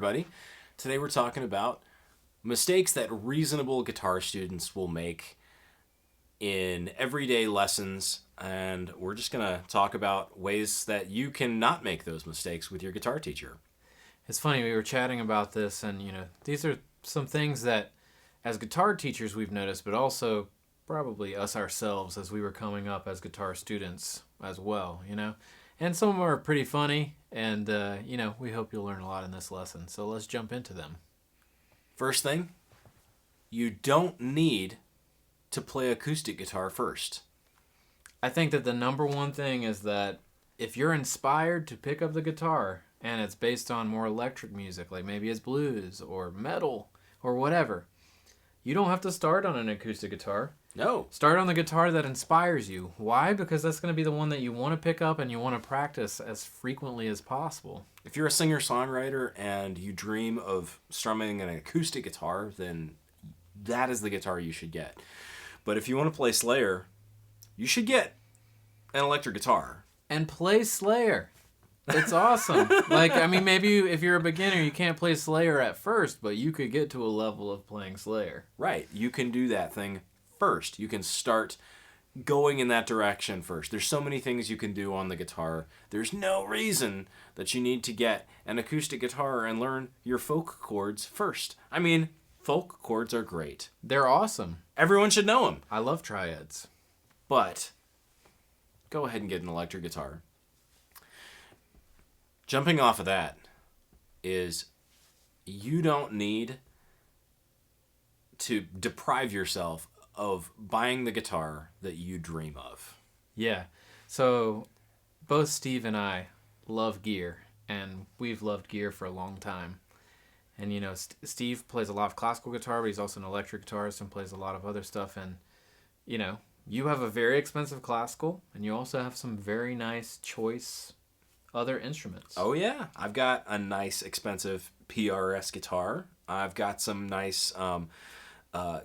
everybody. Today we're talking about mistakes that reasonable guitar students will make in everyday lessons, and we're just going to talk about ways that you can not make those mistakes with your guitar teacher. It's funny, we were chatting about this, and these are some things that as guitar teachers we've noticed, but also probably us ourselves as we were coming up as guitar students as well, And some of them are pretty funny, and, we hope you'll learn a lot in this lesson. So let's jump into them. First thing, you don't need to play acoustic guitar first. I think that the number one thing is that if you're inspired to pick up the guitar and it's based on more electric music, like maybe it's blues or metal or whatever, you don't have to start on an acoustic guitar. No. Start on the guitar that inspires you. Why? Because that's going to be the one that you want to pick up and you want to practice as frequently as possible. If you're a singer-songwriter and you dream of strumming an acoustic guitar, then that is the guitar you should get. But if you want to play Slayer, you should get an electric guitar. And play Slayer. It's awesome. Maybe if you're a beginner, you can't play Slayer at first, but you could get to a level of playing Slayer. Right. You can do that thing first. You can start going in that direction first. There's so many things you can do on the guitar. There's no reason that you need to get an acoustic guitar and learn your folk chords first. Folk chords are great. They're awesome. Everyone should know them. I love triads. But go ahead and get an electric guitar. Jumping off of that is you don't need to deprive yourself of buying the guitar that you dream of. Yeah. So both Steve and I love gear, and we've loved gear for a long time. And, Steve plays a lot of classical guitar, but he's also an electric guitarist and plays a lot of other stuff. And, you have a very expensive classical, and you also have some very nice choice other instruments. Oh, yeah. I've got a nice, expensive PRS guitar. I've got some nice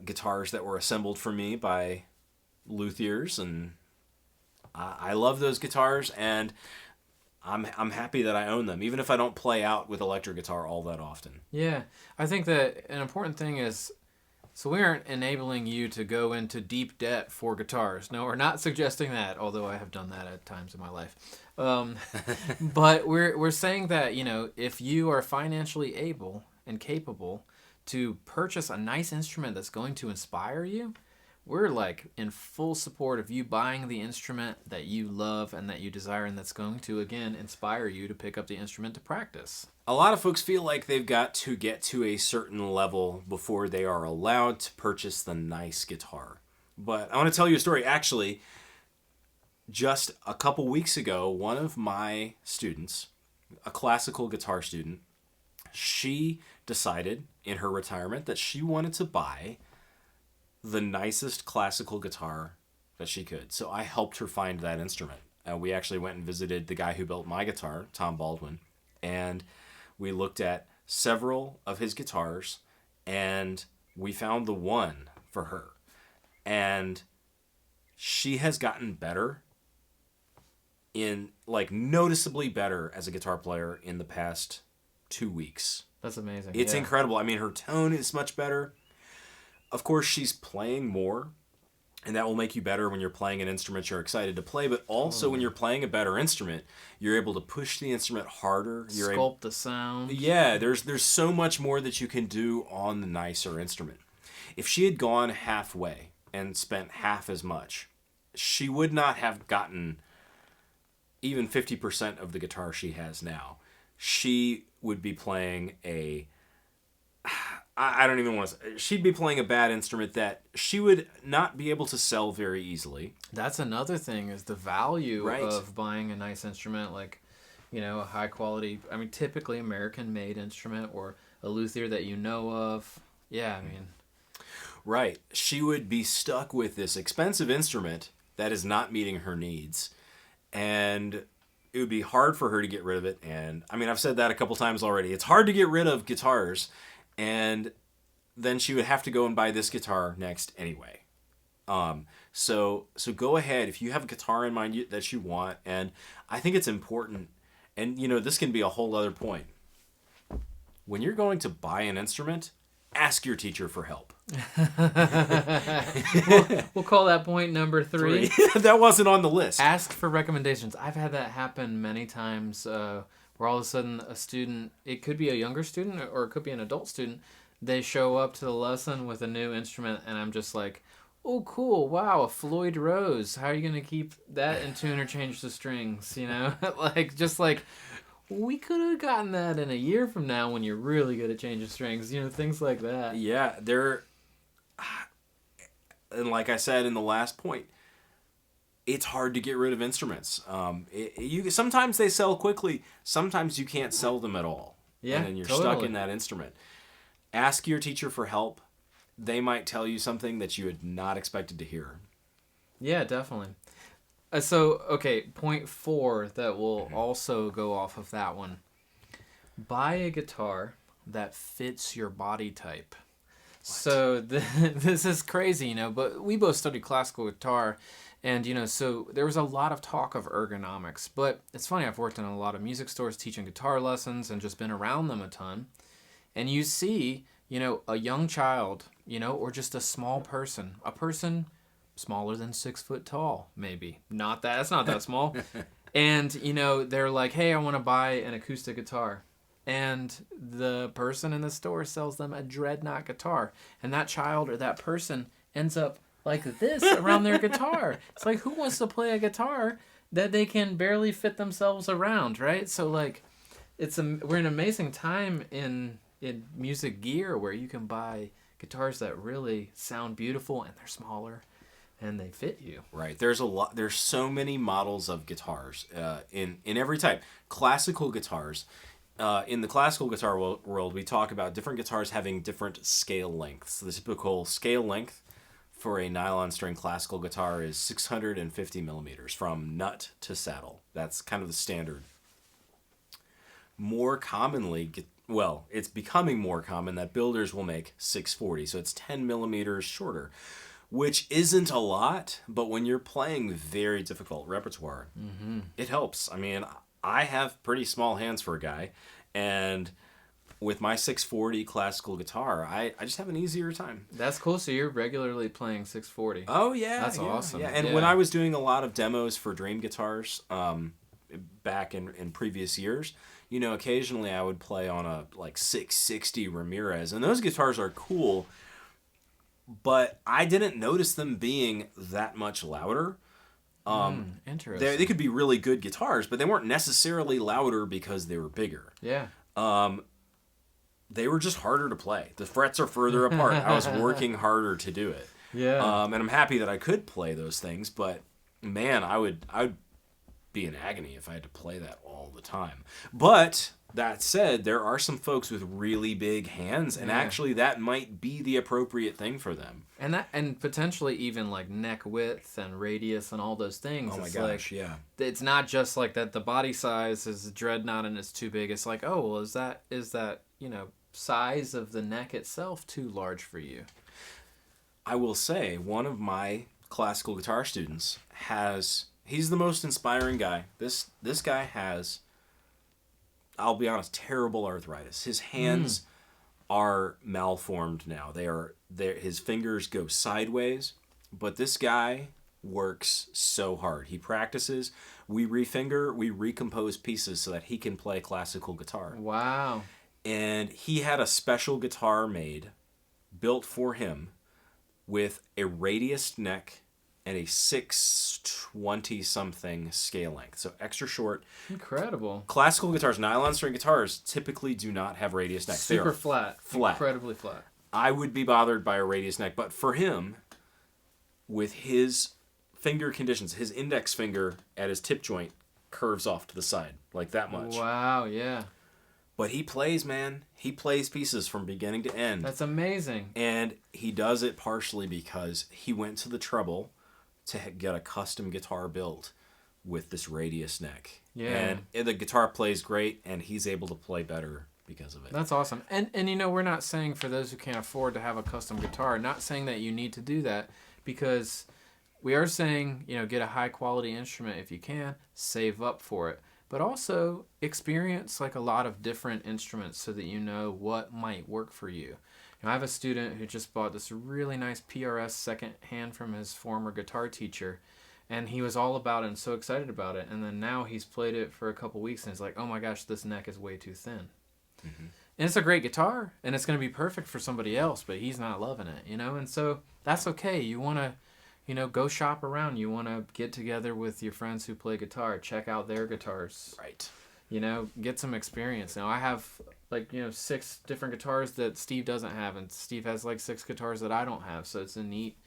guitars that were assembled for me by luthiers, and I love those guitars, and I'm happy that I own them, even if I don't play out with electric guitar all that often. Yeah, I think that an important thing is, so we aren't enabling you to go into deep debt for guitars. No, we're not suggesting that, although I have done that at times in my life. But we're saying that, if you are financially able and capable to purchase a nice instrument that's going to inspire you, we're in full support of you buying the instrument that you love and that you desire, and that's going to, again, inspire you to pick up the instrument to practice. A lot of folks feel like they've got to get to a certain level before they are allowed to purchase the nice guitar. But I want to tell you a story. Actually, just a couple weeks ago, one of my students, a classical guitar student, she decided in her retirement that she wanted to buy the nicest classical guitar that she could. So I helped her find that instrument. We actually went and visited the guy who built my guitar, Tom Baldwin, and we looked at several of his guitars, and we found the one for her. And she has gotten better noticeably better as a guitar player in the past 2 weeks. That's amazing. It's incredible. Her tone is much better. Of course, she's playing more, and that will make you better when you're playing an instrument you're excited to play, but also when you're playing a better instrument, you're able to push the instrument harder. Sculpt the sound. Yeah, there's so much more that you can do on the nicer instrument. If she had gone halfway and spent half as much, she would not have gotten even 50% of the guitar she has now. She would be playing I don't even want to. She'd be playing a bad instrument that she would not be able to sell very easily. That's another thing, is the value of buying a nice instrument, a high quality, typically American-made instrument, or a luthier that you know of. Yeah, Right. She would be stuck with this expensive instrument that is not meeting her needs, and it would be hard for her to get rid of it. And I've said that a couple times already. It's hard to get rid of guitars. And then she would have to go and buy this guitar next anyway. So go ahead if you have a guitar in mind that you want, and I think it's important. And this can be a whole other point. when you're going to buy an instrument, ask your teacher for help. We'll call that point number 3. That wasn't on the list. Ask for recommendations. I've had that happen many times where all of a sudden a student, it could be a younger student or it could be an adult student, they show up to the lesson with a new instrument and I'm just like, oh, cool. Wow, a Floyd Rose. How are you going to keep that in tune or change the strings? You know, we could have gotten that in a year from now when you're really good at changing strings. You know, things like that. Yeah, and like I said in the last point, it's hard to get rid of instruments. Sometimes they sell quickly. Sometimes you can't sell them at all. Yeah, and then you're totally stuck in that instrument. Ask your teacher for help. They might tell you something that you had not expected to hear. Yeah, definitely. Okay, point 4 that will also go off of that one. Buy a guitar that fits your body type. What? So this is crazy, you know, but we both studied classical guitar, and, you know, so there was a lot of talk of ergonomics. But it's funny, I've worked in a lot of music stores teaching guitar lessons and just been around them a ton. And you see, you know, a young child, you know, or just a small person, a person smaller than 6 foot tall, maybe. It's not that small. And, you know, they're like, hey, I want to buy an acoustic guitar. And the person in the store sells them a dreadnought guitar. And that child or that person ends up like this around their guitar. It's like, who wants to play a guitar that they can barely fit themselves around, right? So, like, we're in an amazing time in music gear where you can buy guitars that really sound beautiful and they're smaller and they fit you. Right. There's so many models of guitars in every type. Classical guitars. In the classical guitar world, we talk about different guitars having different scale lengths. The typical scale length for a nylon string classical guitar is 650 millimeters from nut to saddle. That's kind of the standard. More commonly, it's becoming more common that builders will make 640, so it's 10 millimeters shorter, which isn't a lot, but when you're playing very difficult repertoire, it helps. I mean, I have pretty small hands for a guy, and with my 640 classical guitar, I just have an easier time. That's cool. So you're regularly playing 640. Oh, yeah. That's awesome. Yeah, and when I was doing a lot of demos for Dream Guitars back in previous years, you know, occasionally I would play on a 660 Ramirez, and those guitars are cool, but I didn't notice them being that much louder. Interesting. They could be really good guitars, but they weren't necessarily louder because they were bigger. Yeah. They were just harder to play. The frets are further apart. I was working harder to do it. Yeah. And I'm happy that I could play those things, but man, I would be in agony if I had to play that all the time. But that said, there are some folks with really big hands, and actually that might be the appropriate thing for them. And potentially even like neck width and radius and all those things. Oh my gosh, yeah. It's not just like that the body size is dreadnought and it's too big. It's like, oh, well, is that, you know, size of the neck itself too large for you? I will say, one of my classical guitar students he's the most inspiring guy. This guy has, I'll be honest, terrible arthritis. His hands are malformed now. His fingers go sideways, but this guy works so hard. He practices. We recompose pieces so that he can play classical guitar. Wow. And he had a special guitar built for him with a radius neck and a 620-something scale length. So extra short. Incredible. Classical guitars, nylon string guitars, typically do not have radius necks. Super flat. Incredibly flat. I would be bothered by a radius neck, but for him, with his finger conditions, his index finger at his tip joint curves off to the side, like that much. Wow, yeah. But he plays, man. He plays pieces from beginning to end. That's amazing. And he does it partially because he went to the trouble to get a custom guitar built with this radius neck. Yeah. And the guitar plays great, and he's able to play better because of it. That's awesome. And you know, we're not saying for those who can't afford to have a custom guitar, not saying that you need to do that, because we are saying, you know, get a high quality instrument if you can, save up for it. but also experience like a lot of different instruments so that you know what might work for you. You know, I have a student who just bought this really nice PRS second hand from his former guitar teacher, and he was all about it and so excited about it. And then now he's played it for a couple weeks and he's like, oh my gosh, this neck is way too thin. Mm-hmm. And it's a great guitar and it's going to be perfect for somebody else, but he's not loving it, you know? And so that's okay. You want to, you know, go shop around. You want to get together with your friends who play guitar, check out their guitars. Right. You know, get some experience. Now I have like, you know, 6 different guitars that Steve doesn't have, and Steve has like 6 guitars that I don't have. So it's a neat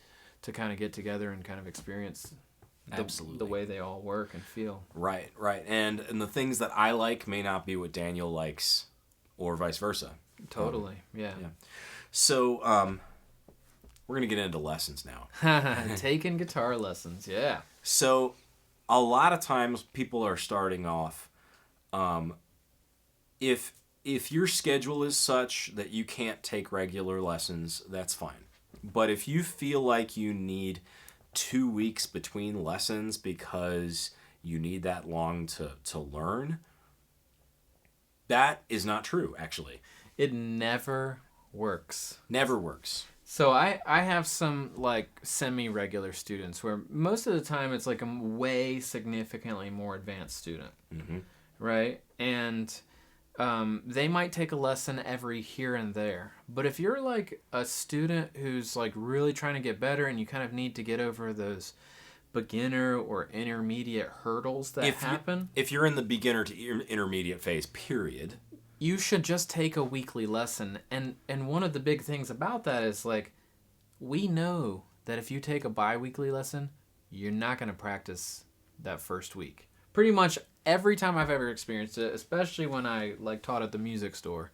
to kind of get together and kind of experience Absolutely the way they all work and feel. Right. And the things that I like may not be what Daniel likes, or vice versa. Totally. Yeah. So we're gonna get into lessons now. Taking guitar lessons. Yeah. So a lot of times people are starting off. If your schedule is such that you can't take regular lessons, that's fine. But if you feel like you need 2 weeks between lessons because you need that long to learn, that is not true, actually. It never works. Never works. So I have some like semi-regular students where most of the time it's like a way significantly more advanced student, Mm-hmm. right? And they might take a lesson every here and there. But if you're like a student who's like really trying to get better and you kind of need to get over those beginner or intermediate hurdles that happen. If you're in the beginner to intermediate phase, period. You should just take a weekly lesson. And one of the big things about that is like, we know that if you take a bi-weekly lesson, you're not going to practice that first week. Pretty much every time I've ever experienced it, especially when I like taught at the music store,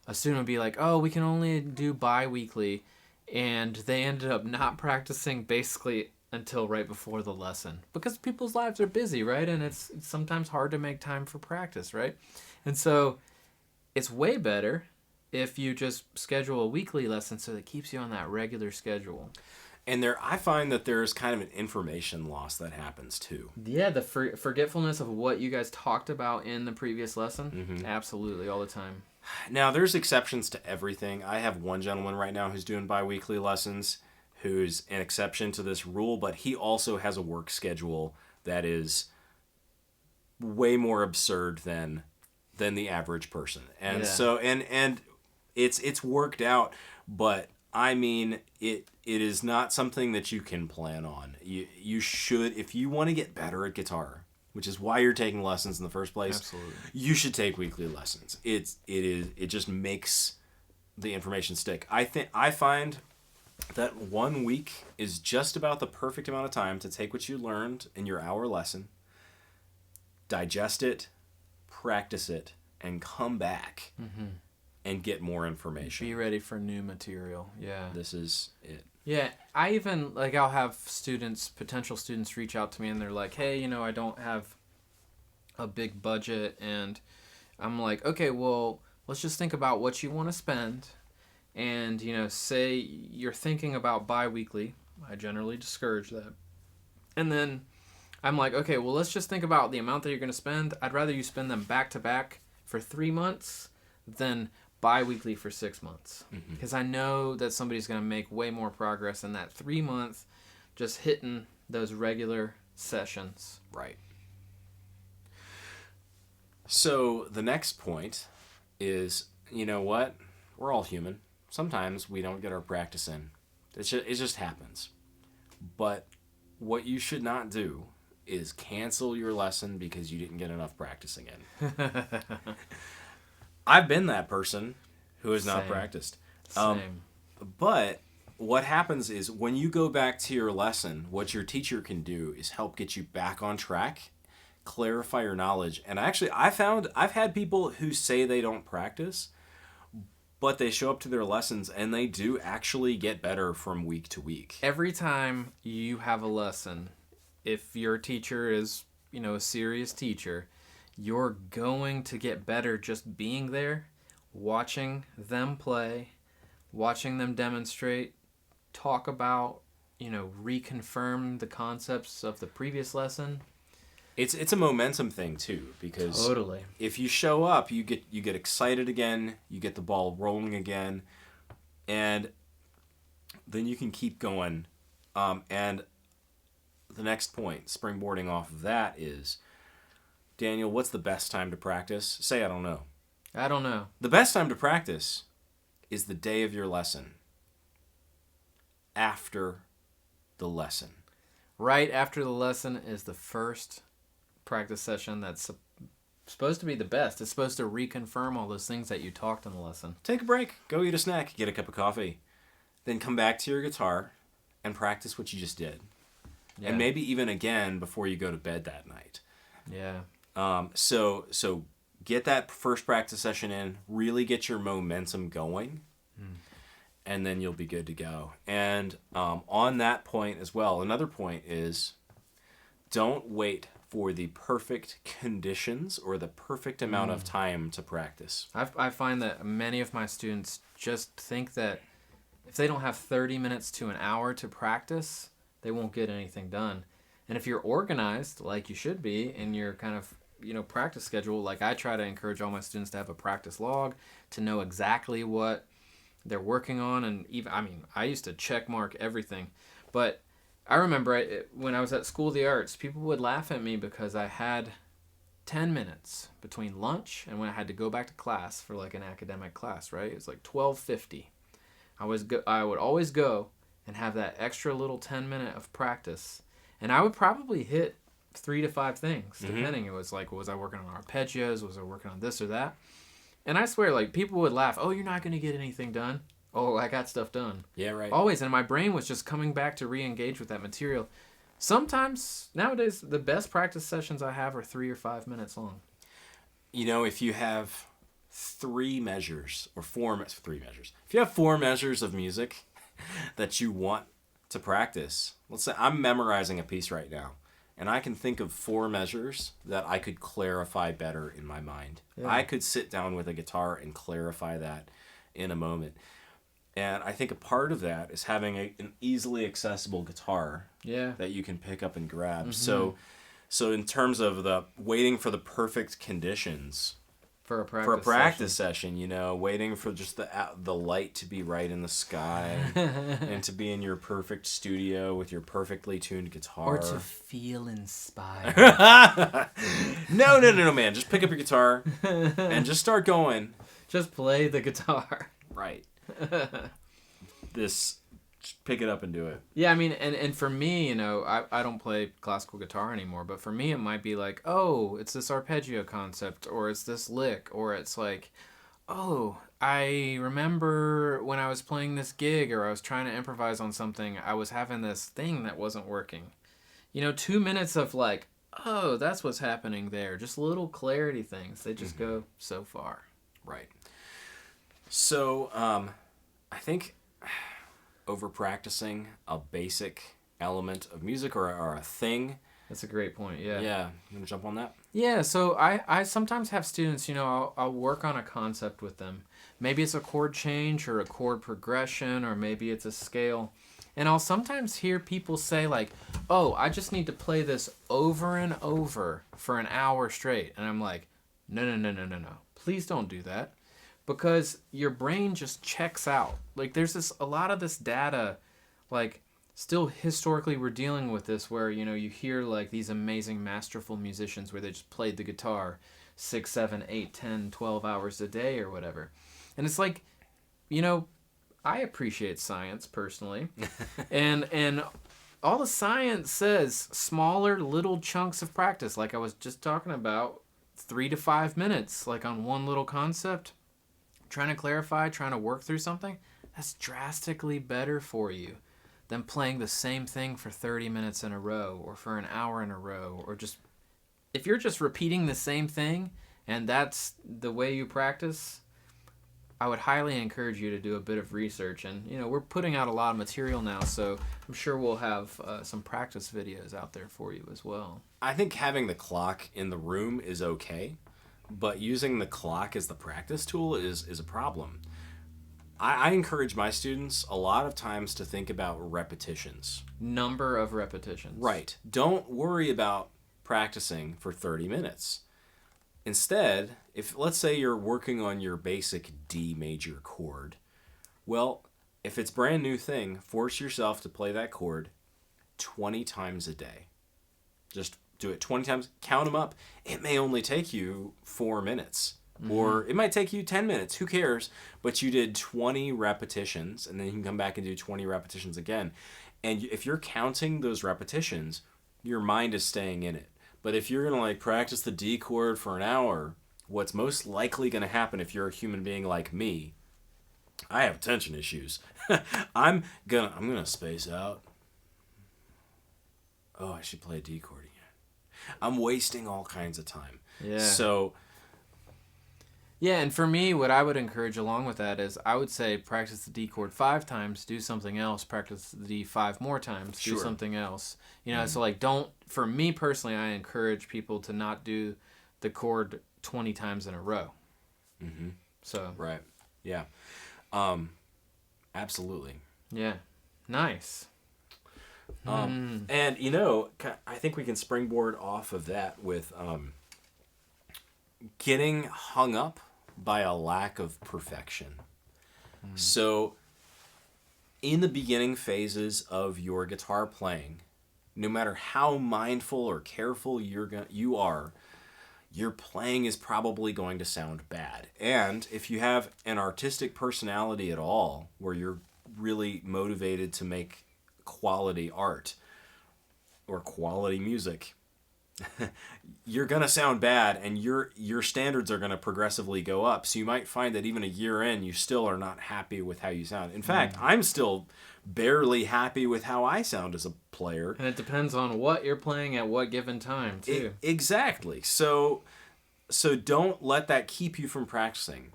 a student would be like, oh, we can only do bi-weekly. And they ended up not practicing basically until right before the lesson. Because people's lives are busy, right? And it's sometimes hard to make time for practice, right? And so it's way better if you just schedule a weekly lesson so that it keeps you on that regular schedule. And I find that there's kind of an information loss that happens too. Yeah, the forgetfulness of what you guys talked about in the previous lesson. Mm-hmm. Absolutely, all the time. Now, there's exceptions to everything. I have one gentleman right now who's doing bi-weekly lessons who's an exception to this rule, but he also has a work schedule that is way more absurd than the average person. And so and it's worked out, but I mean it is not something that you can plan on. You should, if you want to get better at guitar, which is why you're taking lessons in the first place. Absolutely. You should take weekly lessons. It just makes the information stick. I find that 1 week is just about the perfect amount of time to take what you learned in your hour lesson, digest it, practice it, and come back and get more information. Be ready for new material. Yeah. This is it. Yeah, I even, like, I'll have potential students reach out to me and they're like, hey, you know, I don't have a big budget. And I'm like, okay, well, let's just think about what you want to spend. And, you know, say you're thinking about bi-weekly. I generally discourage that. And then I'm like, okay, well, let's just think about the amount that you're going to spend. I'd rather you spend them back-to-back for 3 months than bi-weekly for 6 months. Because I know that somebody's going to make way more progress in that 3 month just hitting those regular sessions. Right. So the next point is, you know what? We're all human. Sometimes we don't get our practice in. It just happens. But what you should not do is cancel your lesson because you didn't get enough practicing in. I've been that person who has not practiced. Same. But what happens is when you go back to your lesson, what your teacher can do is help get you back on track, clarify your knowledge. And actually, I've had people who say they don't practice, but they show up to their lessons and they do actually get better from week to week. Every time you have a lesson, if your teacher is, you know, a serious teacher, you're going to get better just being there, watching them play, watching them demonstrate, talk about, you know, reconfirm the concepts of the previous lesson. It's a momentum thing too, because Totally. if you show up, you get excited again, you get the ball rolling again, and then you can keep going. And the next point, springboarding off of that, is, Daniel, what's the best time to practice? Say, I don't know. I don't know. The best time to practice is the day of your lesson. After the lesson. Right after the lesson is the first practice session that's supposed to be the best. It's supposed to reconfirm all those things that you talked in the lesson. Take a break. Go eat a snack. Get a cup of coffee. Then come back to your guitar and practice what you just did. Yeah. And maybe even again before you go to bed that night. Yeah. So get that first practice session in. Really get your momentum going. And then you'll be good to go. And on that point as well, another point is, don't wait for the perfect conditions or the perfect amount of time to practice. I find that many of my students just think that if they don't have 30 minutes to an hour to practice, they won't get anything done. And if you're organized, like you should be, in your kind of practice schedule, like I try to encourage all my students to have a practice log, to know exactly what they're working on. And even, I used to check mark everything. But I remember when I was at School of the Arts, people would laugh at me because I had 10 minutes between lunch and when I had to go back to class for like an academic class, right? It was like 12:50. I would always go and have that extra little 10-minute of practice. And I would probably hit 3 to 5 things, depending. It was like, was I working on arpeggios? Was I working on this or that? And I swear, like, people would laugh, oh, you're not going to get anything done. Oh, I got stuff done. Yeah, right. Always. And my brain was just coming back to re-engage with that material. Sometimes, nowadays, the best practice sessions I have are 3 or 5 minutes long. If you have 3 measures, or 3 measures. If you have 4 measures of music that you want to practice, let's say I'm memorizing a piece right now, and I can think of 4 measures that I could clarify better in my mind. Yeah. I could sit down with a guitar and clarify that in a moment. And I think a part of that is having an easily accessible guitar that you can pick up and grab. So in terms of the waiting for the perfect conditions for a practice session, waiting for just the light to be right in the sky and to be in your perfect studio with your perfectly tuned guitar. Or to feel inspired. No, man. Just pick up your guitar and just start going. Just play the guitar. Right. Just pick it up and do it. Yeah, and for me, I don't play classical guitar anymore, but for me it might be like, oh, it's this arpeggio concept, or it's this lick, or it's like, oh, I remember when I was playing this gig, or I was trying to improvise on something, I was having this thing that wasn't working. 2 minutes of like, oh, that's what's happening there. Just little clarity things. They just go so far. Right. So, I think over practicing a basic element of music or a thing. That's a great point, yeah. Yeah. You want to jump on that? Yeah, so I sometimes have students, I'll work on a concept with them. Maybe it's a chord change or a chord progression, or maybe it's a scale. And I'll sometimes hear people say like, oh, I just need to play this over and over for an hour straight. And I'm like, no. Please don't do that. Because your brain just checks out. Like, there's a lot of this data, like, still historically we're dealing with this where, you hear, like, these amazing masterful musicians where they just played the guitar 6, 7, 8, 10, 12 hours a day or whatever. And it's like, I appreciate science, personally. and all the science says smaller little chunks of practice, like I was just talking about, 3 to 5 minutes, like, on one little concept. Trying to clarify, trying to work through something, that's drastically better for you than playing the same thing for 30 minutes in a row or for an hour in a row, or just, if you're just repeating the same thing and that's the way you practice, I would highly encourage you to do a bit of research. And, we're putting out a lot of material now, so I'm sure we'll have some practice videos out there for you as well. I think having the clock in the room is okay. But using the clock as the practice tool is a problem. I encourage my students a lot of times to think about repetitions. Number of repetitions. Right. Don't worry about practicing for 30 minutes. Instead, if let's say you're working on your basic D major chord, well, if it's a brand new thing, force yourself to play that chord 20 times a day. Just do it 20 times, count them up. It may only take you 4 minutes, or it might take you 10 minutes. Who cares? But you did 20 repetitions, and then you can come back and do 20 repetitions again. And if you're counting those repetitions, your mind is staying in it. But if you're going to practice the D chord for an hour, what's most likely going to happen if you're a human being like me, I have attention issues. I'm gonna space out. Oh, I should play a D chord again. I'm wasting all kinds of time. Yeah. So. Yeah, and for me, what I would encourage along with that is I would say practice the D chord 5 times, do something else, practice the D 5 more times, do something else. So don't, for me personally, I encourage people to not do the chord 20 times in a row. Mm-hmm. So. Right. Yeah. Absolutely. Yeah. Nice. And I think we can springboard off of that with getting hung up by a lack of perfection. So in the beginning phases of your guitar playing, no matter how mindful or careful you are, your playing is probably going to sound bad. And if you have an artistic personality at all, where you're really motivated to make quality art or quality music, you're going to sound bad, and your standards are going to progressively go up. So you might find that even a year in, you still are not happy with how you sound. In fact, I'm still barely happy with how I sound as a player. And it depends on what you're playing at what given time, too. Exactly. So don't let that keep you from practicing.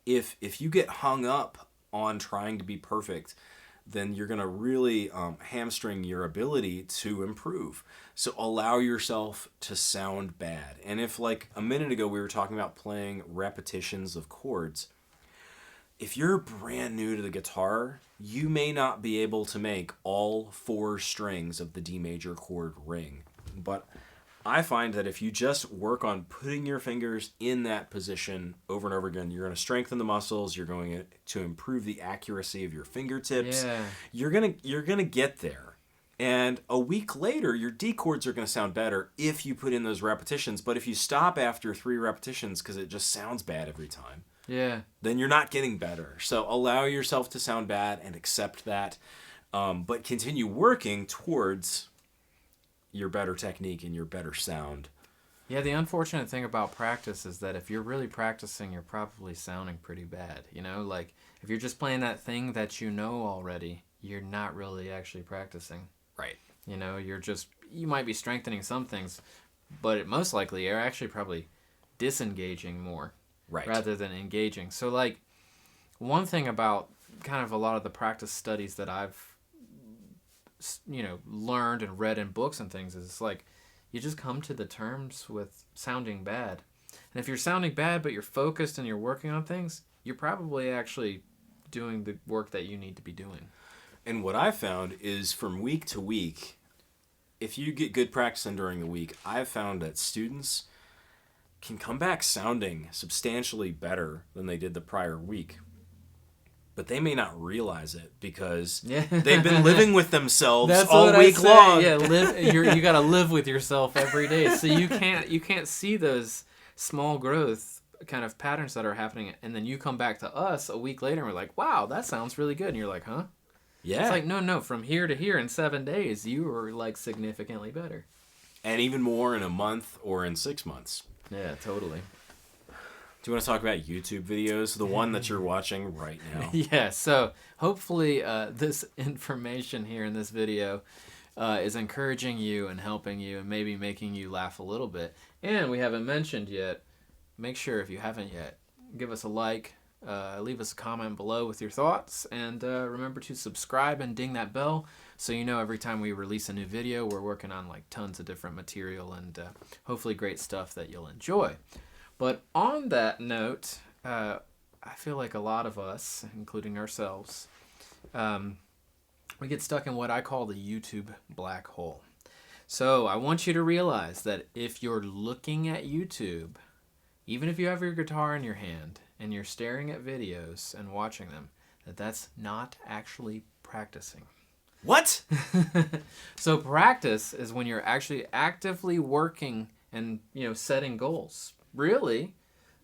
If you get hung up on trying to be perfect, then you're going to really hamstring your ability to improve. So allow yourself to sound bad. And if, a minute ago, we were talking about playing repetitions of chords, if you're brand new to the guitar, you may not be able to make all 4 strings of the D major chord ring. But I find that if you just work on putting your fingers in that position over and over again, you're going to strengthen the muscles. You're going to improve the accuracy of your fingertips. Yeah. You're gonna get there. And a week later, your D chords are going to sound better if you put in those repetitions. But if you stop after 3 repetitions because it just sounds bad every time, then you're not getting better. So allow yourself to sound bad and accept that, but continue working towards your better technique and your better sound. Yeah, the unfortunate thing about practice is that if you're really practicing, you're probably sounding pretty bad. If you're just playing that thing that you know already, you're not really actually practicing. Right. You might be strengthening some things, but most likely you're actually probably disengaging more. Right. Rather than engaging. So, one thing about kind of a lot of the practice studies that I've learned and read in books and things is you just come to the terms with sounding bad. And if you're sounding bad but you're focused and you're working on things, you're probably actually doing the work that you need to be doing. And what I found is from week to week, if you get good practice in during the week, I've found that students can come back sounding substantially better than they did the prior week. But they may not realize it because they've been living with themselves all week long. Yeah, you got to live with yourself every day. So you can't see those small growth kind of patterns that are happening, and then you come back to us a week later and we're like, "Wow, that sounds really good." And you're like, "Huh?" Yeah. It's no, from here to here in 7 days, you were significantly better. And even more in a month or in 6 months. Yeah, totally. Do you want to talk about YouTube videos? The one that you're watching right now. Yeah, so hopefully this information here in this video is encouraging you and helping you and maybe making you laugh a little bit. And we haven't mentioned yet, make sure if you haven't yet, give us a like, leave us a comment below with your thoughts, and remember to subscribe and ding that bell so you know every time we release a new video. We're working on tons of different material and hopefully great stuff that you'll enjoy. But on that note, I feel like a lot of us, including ourselves, we get stuck in what I call the YouTube black hole. So I want you to realize that if you're looking at YouTube, even if you have your guitar in your hand and you're staring at videos and watching them, that's not actually practicing. What? So practice is when you're actually actively working and, setting goals. Really,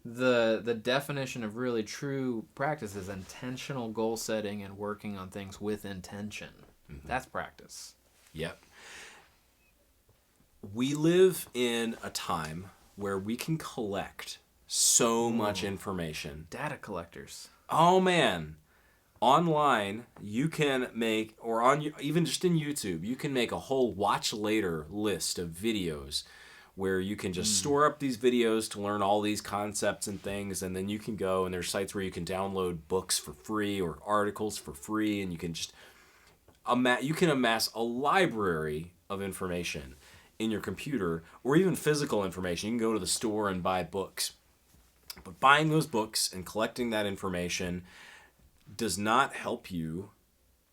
the definition of really true practice is intentional goal setting and working on things with intention. Mm-hmm. That's practice. Yep. We live in a time where we can collect so much information. Data collectors. Oh, man. Online, you can make, or even just in YouTube, you can make a whole watch later list of videos where you can just store up these videos to learn all these concepts and things, and then you can go, and there's sites where you can download books for free or articles for free, and you can just amass a library of information in your computer, or even physical information. You can go to the store and buy books. But buying those books and collecting that information does not help you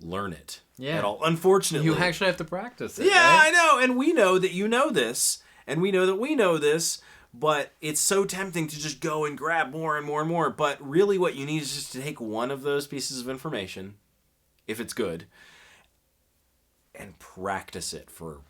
learn it at all. Unfortunately. You actually have to practice it. Yeah, right? I know. And we know that you know this. And we know that we know this. But it's so tempting to just go and grab more and more and more. But really what you need is just to take one of those pieces of information, if it's good, and practice it for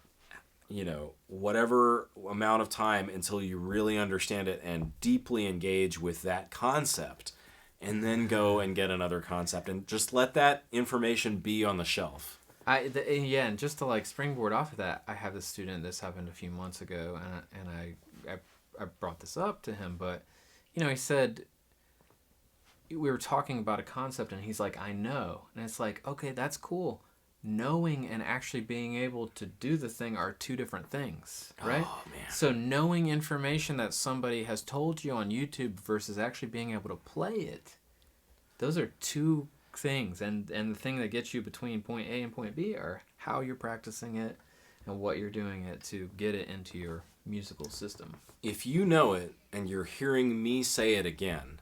whatever amount of time until you really understand it and deeply engage with that concept, and then go and get another concept and just let that information be on the shelf. And just to springboard off of that, I have this student. This happened a few months ago, and I brought this up to him, but he said we were talking about a concept, and he's like, I know, and it's like, okay, that's cool. Knowing and actually being able to do the thing are two different things, right? Oh, man. So knowing information that somebody has told you on YouTube versus actually being able to play it, those are two things. And the thing that gets you between point A and point B are how you're practicing it and what you're doing it to get it into your musical system. If you know it and you're hearing me say it again,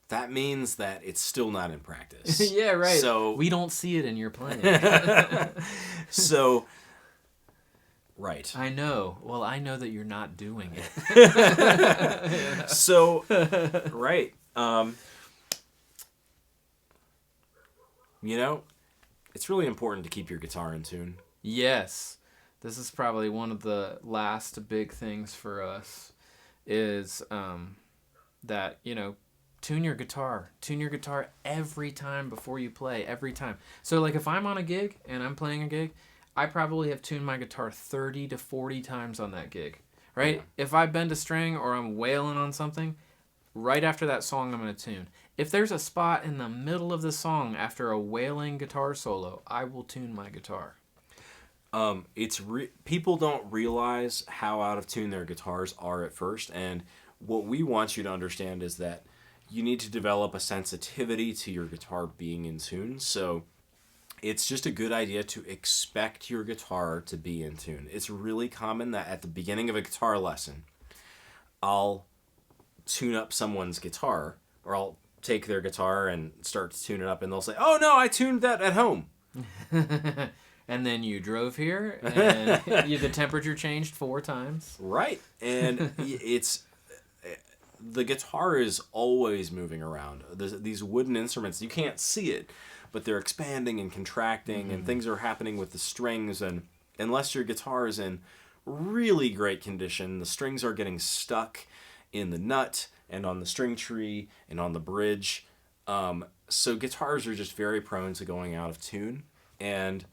that means that it's still not in practice. Yeah, right. So we don't see it in your playing. So, right. I know. Well, I know that you're not doing it. So, right. It's really important to keep your guitar in tune. Yes. This is probably one of the last big things for us is that, tune your guitar. Tune your guitar every time before you play, every time. So, if I'm on a gig and I'm playing a gig, I probably have tuned my guitar 30 to 40 times on that gig, right? Yeah. If I bend a string or I'm wailing on something, right after that song, I'm going to tune. If there's a spot in the middle of the song after a wailing guitar solo, I will tune my guitar. People don't realize how out of tune their guitars are at first, and what we want you to understand is that you need to develop a sensitivity to your guitar being in tune. So it's just a good idea to expect your guitar to be in tune. It's really common that at the beginning of a guitar lesson, I'll tune up someone's guitar, or I'll take their guitar and start to tune it up, and they'll say, "Oh no, I tuned that at home." And then you drove here, and the temperature changed 4 times. Right, and the guitar is always moving around. These wooden instruments, you can't see it, but they're expanding and contracting, and things are happening with the strings, and unless your guitar is in really great condition, the strings are getting stuck in the nut and on the string tree and on the bridge. So guitars are just very prone to going out of tune, and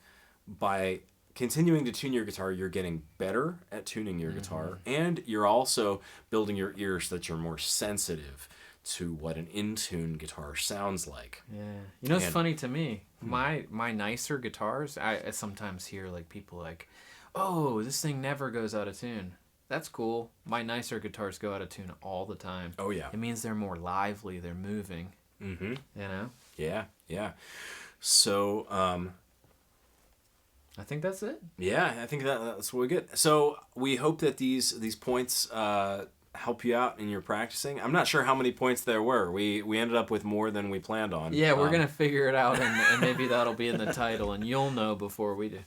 by continuing to tune your guitar, you're getting better at tuning your guitar, and you're also building your ears so that you're more sensitive to what an in-tune guitar sounds like. Yeah. It's funny to me. My nicer guitars, I sometimes hear people oh, this thing never goes out of tune. That's cool. My nicer guitars go out of tune all the time. Oh, yeah. It means they're more lively. They're moving. Mm-hmm. Yeah. So, I think that's it. Yeah, I think that's what we get. So we hope that these points help you out in your practicing. I'm not sure how many points there were. We ended up with more than we planned on. Yeah, we're going to figure it out, and maybe that'll be in the title, and you'll know before we do.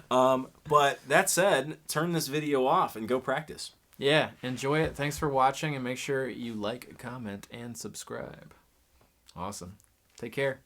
But that said, turn this video off and go practice. Yeah, enjoy it. Thanks for watching, and make sure you like, comment, and subscribe. Awesome. Take care.